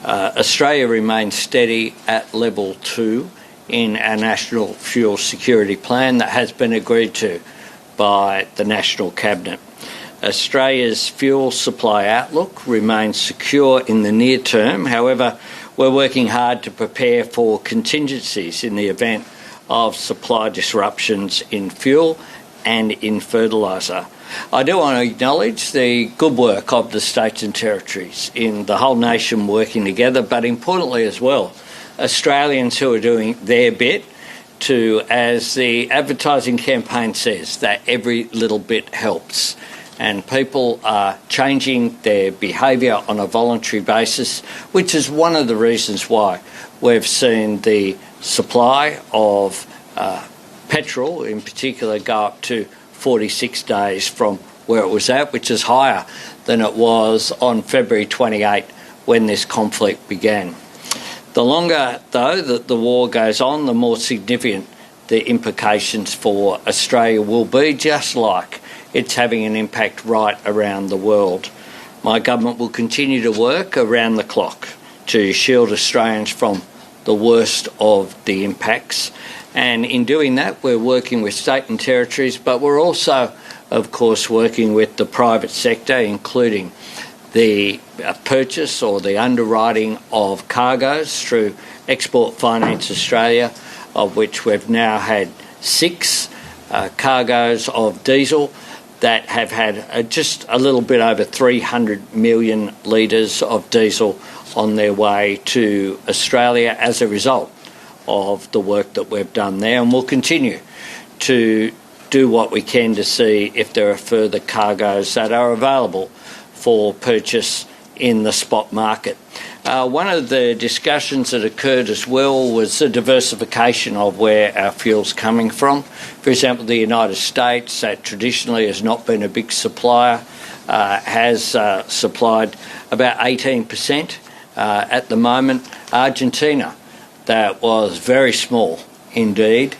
Australia remains steady at level 2 in our National Fuel Security Plan that has been agreed to by the National Cabinet. Australia's fuel supply outlook remains secure in the near term. However, we're working hard to prepare for contingencies in the event of supply disruptions in fuel and in fertiliser. I do want to acknowledge the good work of the states and territories in the whole nation working together, but importantly as well, Australians who are doing their bit to, as the advertising campaign says, that every little bit helps. And people are changing their behaviour on a voluntary basis, which is one of the reasons why we've seen the supply of petrol in particular go up to 46 days from where it was at, which is higher than it was on February 28 when this conflict began. The longer, though, that the war goes on, the more significant the implications for Australia will be, just like it's having an impact right around the world. My government will continue to work around the clock to shield Australians from the worst of the impacts. And in doing that, we're working with state and territories, but we're also, of course, working with the private sector, including the purchase or the underwriting of cargoes through Export Finance Australia, of which we've now had 6 cargoes of diesel that have had just a little bit over 300 million litres of diesel on their way to Australia as a result of the work that we've done there, and we'll continue to do what we can to see if there are further cargoes that are available for purchase in the spot market. One of the discussions that occurred as well was the diversification of where our fuel's coming from. For example, the United States, that traditionally has not been a big supplier, has supplied about 18% at the moment. Argentina, that was very small indeed,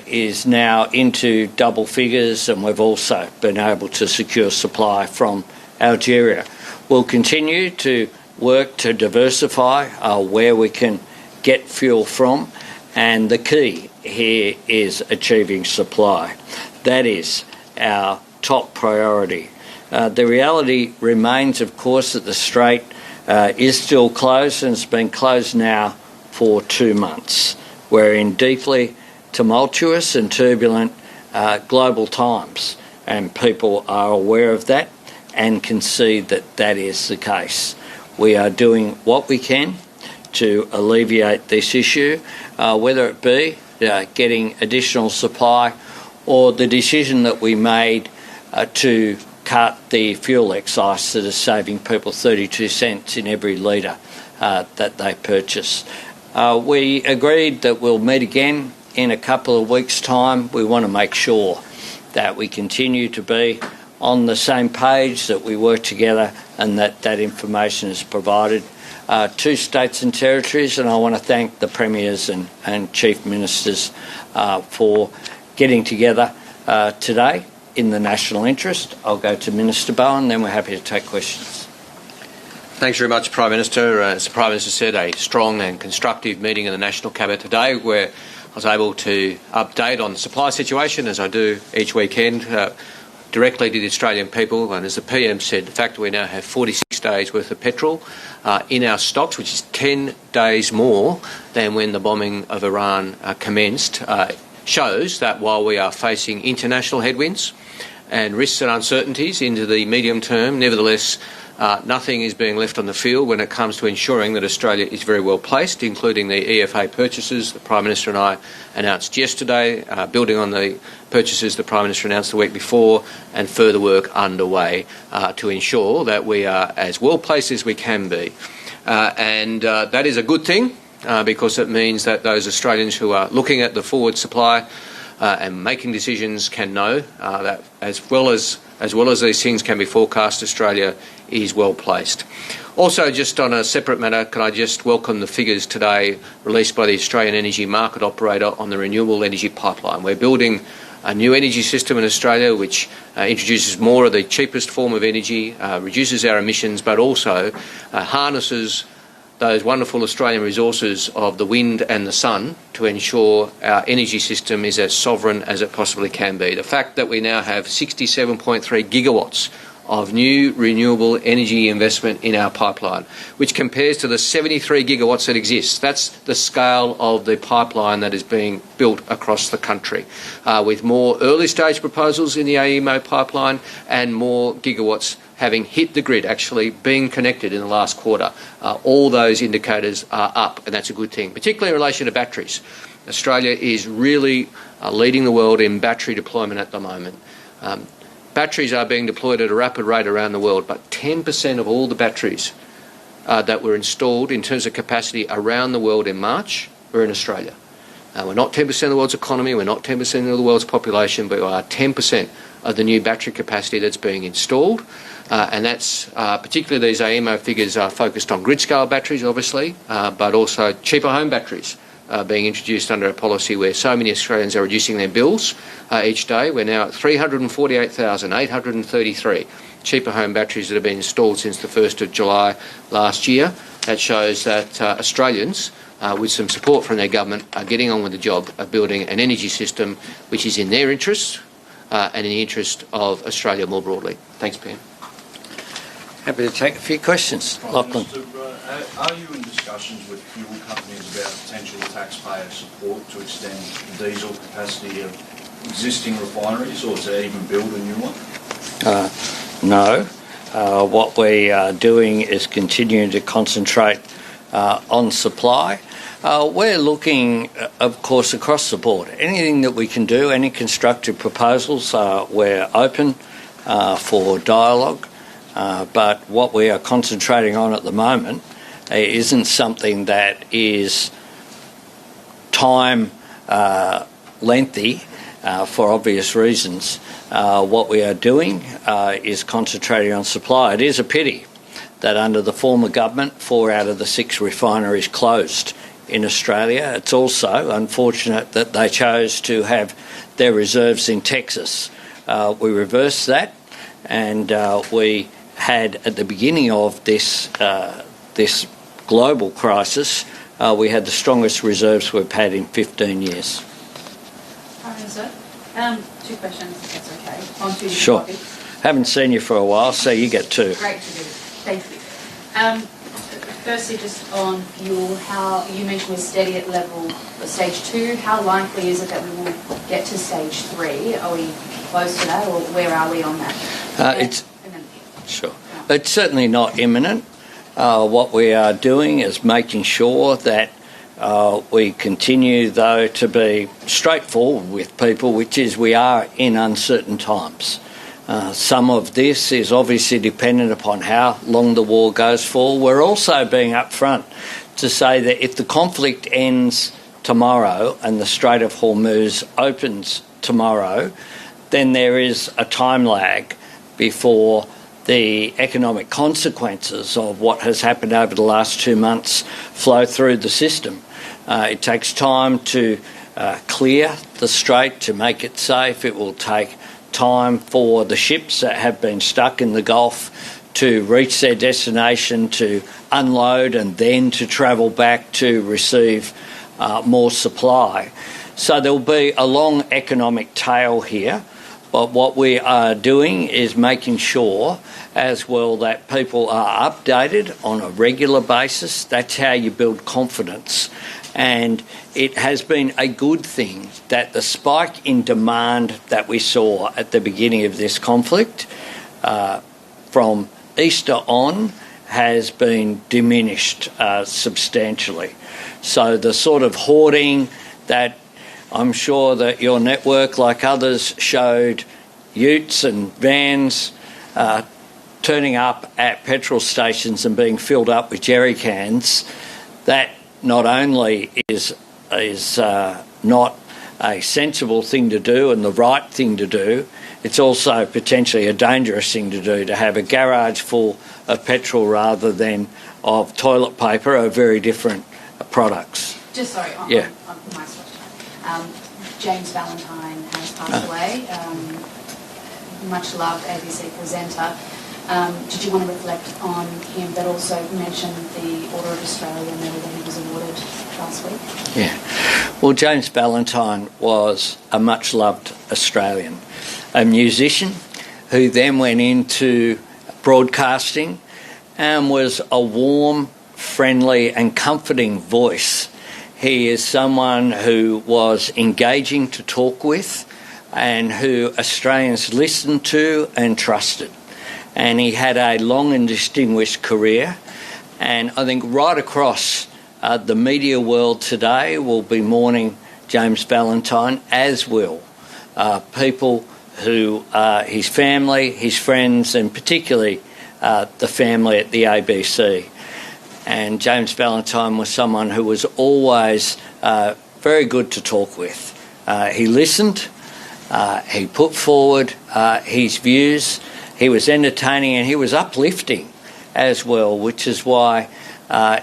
is now into double figures, and we've also been able to secure supply from Algeria. We'll continue to work to diversify where we can get fuel from, and the key here is achieving supply. That is our top priority. The reality remains, of course, that the Strait is still closed, and it's been closed now for 2 months. We're in deeply tumultuous and turbulent global times, and people are aware of that and can see that that is the case. We are doing what we can to alleviate this issue, whether it be getting additional supply or the decision that we made to cut the fuel excise that is saving people 32 cents in every litre that they purchase. We agreed that we'll meet again in a couple of weeks' time. We want to make sure that we continue to be on the same page, that we work together, and that that information is provided to states and territories. And I want to thank the premiers and chief ministers for getting together today in the national interest. I'll go to Minister Bowen, then we're happy to take questions. Thanks very much, Prime Minister. As the Prime Minister said, a strong and constructive meeting in the National Cabinet today, where I was able to update on the supply situation, as I do each weekend, directly to the Australian people. And as the PM said, the fact that we now have 46 days worth of petrol in our stocks, which is 10 days more than when the bombing of Iran commenced, shows that while we are facing international headwinds and risks and uncertainties into the medium term, nevertheless, nothing is being left on the field when it comes to ensuring that Australia is very well placed, including the EFA purchases the Prime Minister and I announced yesterday, building on the purchases the Prime Minister announced the week before, and further work underway to ensure that we are as well placed as we can be. And that is a good thing because it means that those Australians who are looking at the forward supply and making decisions can know that as well as these things can be forecast, Australia is well placed. Also, just on a separate matter, can I just welcome the figures today released by the Australian Energy Market Operator on the renewable energy pipeline. We're building a new energy system in Australia which introduces more of the cheapest form of energy, reduces our emissions, but also harnesses those wonderful Australian resources of the wind and the sun to ensure our energy system is as sovereign as it possibly can be. The fact that we now have 67.3 gigawatts of new renewable energy investment in our pipeline, which compares to the 73 gigawatts that exists. That's the scale of the pipeline that is being built across the country, with more early-stage proposals in the AEMO pipeline and more gigawatts having hit the grid, actually being connected in the last quarter. All those indicators are up, and that's a good thing, particularly in relation to batteries. Australia is really leading the world in battery deployment at the moment. Batteries are being deployed at a rapid rate around the world, but 10% of all the batteries that were installed in terms of capacity around the world in March were in Australia. We're not 10% of the world's economy, we're not 10% of the world's population, but we are 10% of the new battery capacity that's being installed. And that's particularly these AEMO figures are focused on grid-scale batteries, obviously, but also cheaper home batteries being introduced under a policy where so many Australians are reducing their bills each day. We're now at 348,833 cheaper home batteries that have been installed since the 1st of July last year. That shows that Australians, with some support from their government, are getting on with the job of building an energy system which is in their interest and in the interest of Australia more broadly. Thanks, Pam. Happy to take a few questions. Lachlan. Are you in discussions with fuel companies about potential taxpayer support to extend the diesel capacity of existing refineries or to even build a new one? No. What we are doing is continuing to concentrate on supply. We're looking, of course, across the board. Anything that we can do, any constructive proposals, we're open for dialogue. But what we are concentrating on at the moment isn't something that is time lengthy for obvious reasons. What we are doing is concentrating on supply. It is a pity that under the former government, 4 out of the 6 refineries closed in Australia. It's also unfortunate that they chose to have their reserves in Texas. We reversed that, and we had at the beginning of this global crisis, we had the strongest reserves we've had in 15 years. Prime Minister, 2 questions, if that's okay. On 2 Sure. topics. Haven't seen you for a while, so you get 2. Great to do. Thank you. Firstly, just on fuel, how you mentioned we're steady at level stage 2. How likely is it that we will get to stage 3? Are we close to that, or where are we on that? Sure. It's certainly not imminent. What we are doing is making sure that we continue, though, to be straightforward with people, which is we are in uncertain times. Some of this is obviously dependent upon how long the war goes for. We're also being upfront to say that if the conflict ends tomorrow and the Strait of Hormuz opens tomorrow, then there is a time lag before the economic consequences of what has happened over the last 2 months flow through the system. It takes time to clear the strait, to make it safe. It will take time for the ships that have been stuck in the Gulf to reach their destination, to unload and then to travel back to receive more supply. So there will be a long economic tail here. But what we are doing is making sure as well that people are updated on a regular basis. That's how you build confidence. And it has been a good thing that the spike in demand that we saw at the beginning of this conflict from Easter on has been diminished substantially. So the sort of hoarding that I'm sure that your network, like others, showed utes and vans turning up at petrol stations and being filled up with jerry cans. That not only is not a sensible thing to do and the right thing to do, it's also potentially a dangerous thing to do, to have a garage full of petrol rather than of toilet paper, are very different products. Just sorry, on my question. James Valentine has passed away, much loved ABC presenter. Did you want to reflect on him, but also mention the Order of Australia medal that he was awarded last week? Yeah. Well, James Valentine was a much-loved Australian, a musician who then went into broadcasting and was a warm, friendly and comforting voice. He is someone who was engaging to talk with and who Australians listened to and trusted. And he had a long and distinguished career. And I think right across the media world today will be mourning James Valentine, as will people who are his family, his friends, and particularly the family at the ABC. And James Valentine was someone who was always very good to talk with. He listened, he put forward his views, he was entertaining and he was uplifting as well, which is why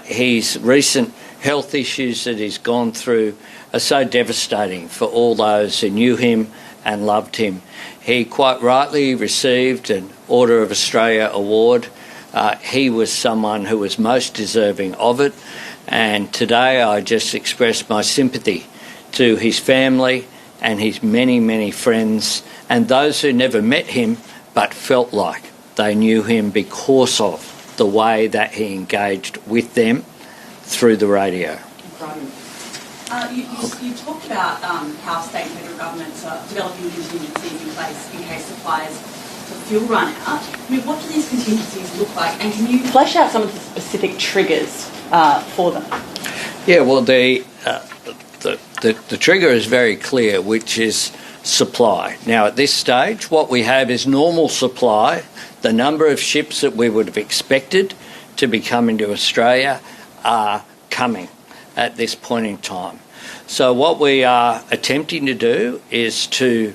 his recent health issues that he's gone through are so devastating for all those who knew him and loved him. He quite rightly received an Order of Australia award. He was someone who was most deserving of it, and today I just express my sympathy to his family and his many, many friends and those who never met him but felt like they knew him because of the way that he engaged with them through the radio. You talked about how state and federal governments are developing contingencies in place in case supplies for fuel run out. I mean, what do these contingencies look like, and can you flesh out some of the specific triggers for them? Yeah, well, the trigger is very clear, which is supply. Now, at this stage, what we have is normal supply. The number of ships that we would have expected to be coming to Australia are coming at this point in time. So what we are attempting to do is to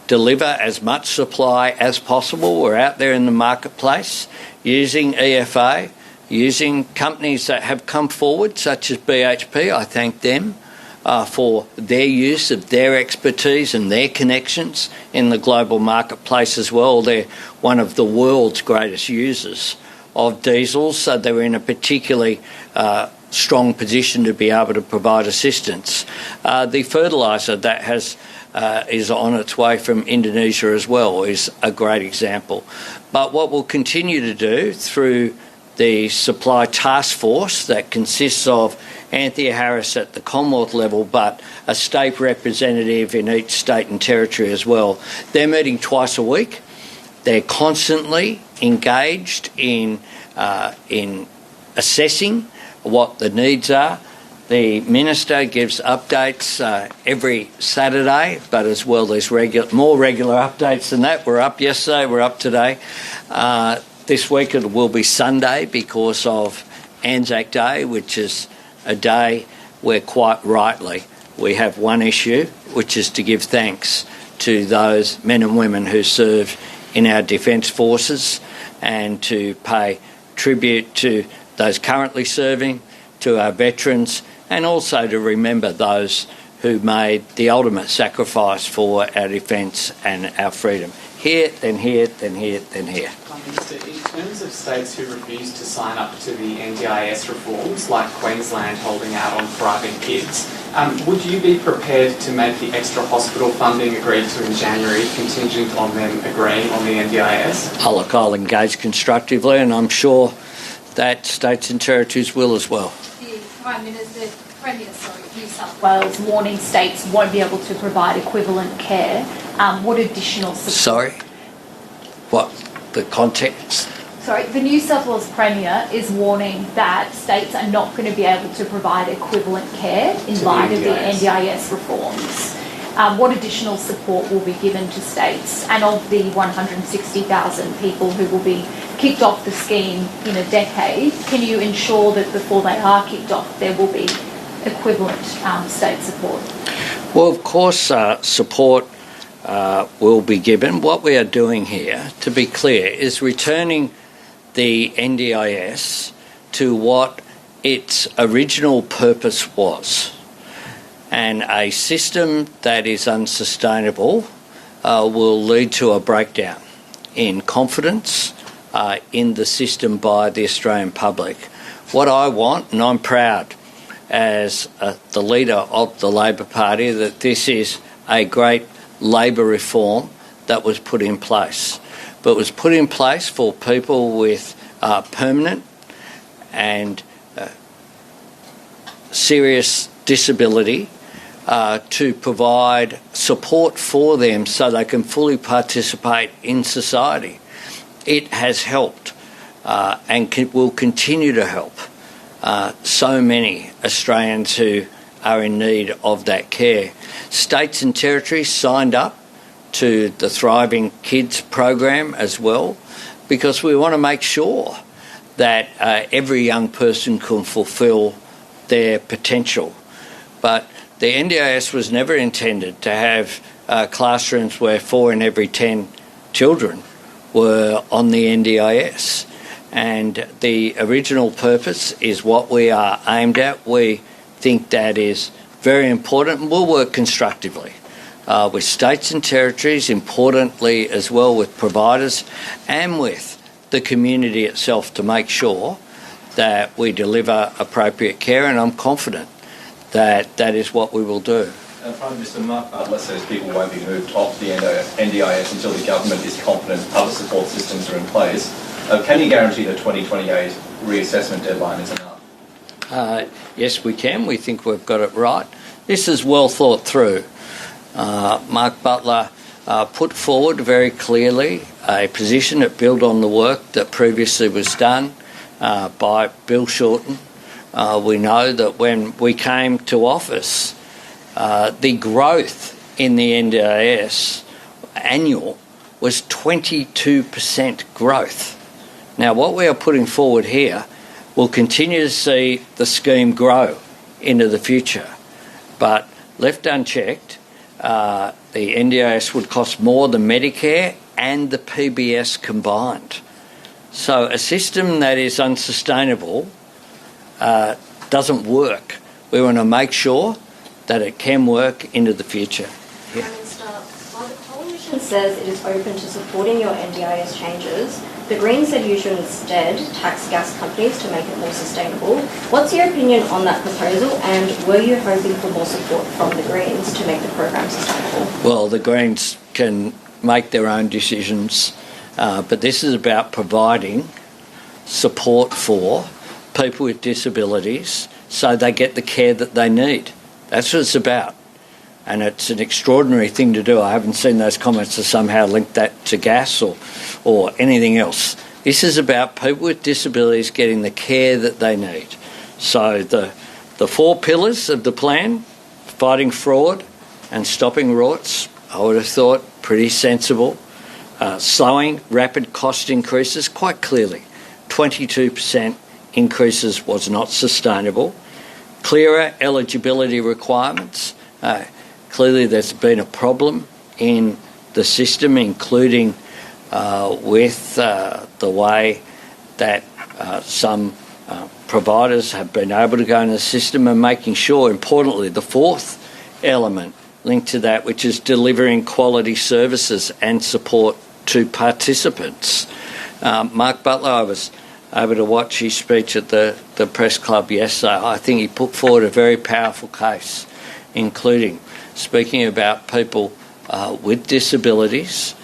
deliver as much supply as possible. We're out there in the marketplace using EFA, using companies that have come forward, such as BHP. I thank them for their use of their expertise and their connections in the global marketplace as well. They're one of the world's greatest users of diesel, so they're in a particularly strong position to be able to provide assistance. The fertiliser that is on its way from Indonesia as well is a great example. But what we'll continue to do through the supply task force that consists of Anthea Harris at the Commonwealth level, but a state representative in each state and territory as well. They're meeting twice a week. They're constantly engaged in assessing what the needs are. The Minister gives updates every Saturday, but as well there's more regular updates than that. We're up yesterday, we're up today. This week it will be Sunday because of Anzac Day, which is a day where quite rightly we have one issue, which is to give thanks to those men and women who serve in our defence forces and to pay tribute to those currently serving, to our veterans, and also to remember those who made the ultimate sacrifice for our defence and our freedom. Here, then here, then here, then here. Prime Minister, in terms of states who refuse to sign up to the NDIS reforms, like Queensland holding out on private kids, would you be prepared to make the extra hospital funding agreed to in January contingent on them agreeing on the NDIS? I'll engage constructively, and I'm sure that states and territories will as well. The Prime Minister, New South Wales warning states won't be able to provide equivalent care. What additional support? Sorry? What? The context? Sorry, the New South Wales Premier is warning that states are not going to be able to provide equivalent care in light of the NDIS reforms. What additional support will be given to states? And of the 160,000 people who will be kicked off the scheme in a decade, can you ensure that before they are kicked off there will be equivalent state support? Well, of course, support will be given. What we are doing here, to be clear, is returning the NDIS to what its original purpose was. And a system that is unsustainable will lead to a breakdown in confidence in the system by the Australian public. What I want, and I'm proud as the leader of the Labor Party, that this is a great Labor reform that was put in place. But it was put in place for people with permanent and serious disability to provide support for them so they can fully participate in society. It has helped and will continue to help so many Australians who are in need of that care. States and territories signed up to the Thriving Kids program as well, because we want to make sure that every young person can fulfil their potential. But the NDIS was never intended to have classrooms where 4 in every 10 children were on the NDIS. And the original purpose is what we are aimed at. We think that is very important, and we'll work constructively with states and territories, importantly as well with providers and with the community itself to make sure that we deliver appropriate care, and I'm confident that that is what we will do. Prime Minister, Mark Butler says people won't be moved off the NDIS until the government is confident other support systems are in place. Can you guarantee the 2028 reassessment deadline is enough? Yes, we can. We think we've got it right. This is well thought through. Mark Butler put forward very clearly a position that built on the work that previously was done by Bill Shorten. We know that when we came to office, the growth in the NDIS annual was 22% growth. Now, what we are putting forward here will continue to see the scheme grow into the future. But left unchecked, the NDIS would cost more than Medicare and the PBS combined. So a system that is unsustainable doesn't work. We want to make sure that it can work into the future. Prime Minister, while the Coalition says it is open to supporting your NDIS changes, the Greens said you should instead tax gas companies to make it more sustainable. What's your opinion on that proposal, and were you hoping for more support from the Greens to make the program sustainable? Well, the Greens can make their own decisions, but this is about providing support for people with disabilities so they get the care that they need. That's what it's about. And it's an extraordinary thing to do. I haven't seen those comments to somehow link that to gas or anything else. This is about people with disabilities getting the care that they need. So the 4 pillars of the plan, fighting fraud and stopping rorts, I would have thought pretty sensible. Slowing rapid cost increases, quite clearly. 22% increases was not sustainable. Clearer eligibility requirements. Clearly there's been a problem in the system, including with the way that some providers have been able to go into the system, and making sure, importantly, the 4th element linked to that, which is delivering quality services and support to participants. Mark Butler, I was able to watch his speech at the press club yesterday. I think he put forward a very powerful case, including speaking about people with disabilities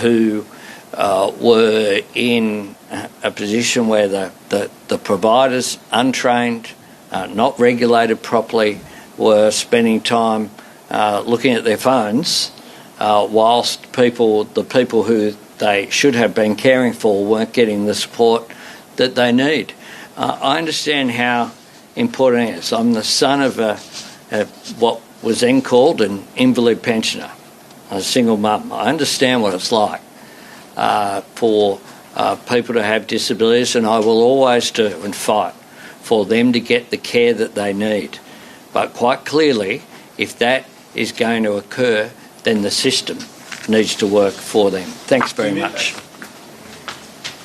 who were in a position where the providers, untrained, not regulated properly, were spending time looking at their phones whilst the people who they should have been caring for weren't getting the support that they need. I understand how important it is. I'm the son of what was then called an invalid pensioner, a single mum. I understand what it's like for people to have disabilities, and I will always do and fight for them to get the care that they need. But quite clearly, if that is going to occur, then the system needs to work for them. Thanks very much.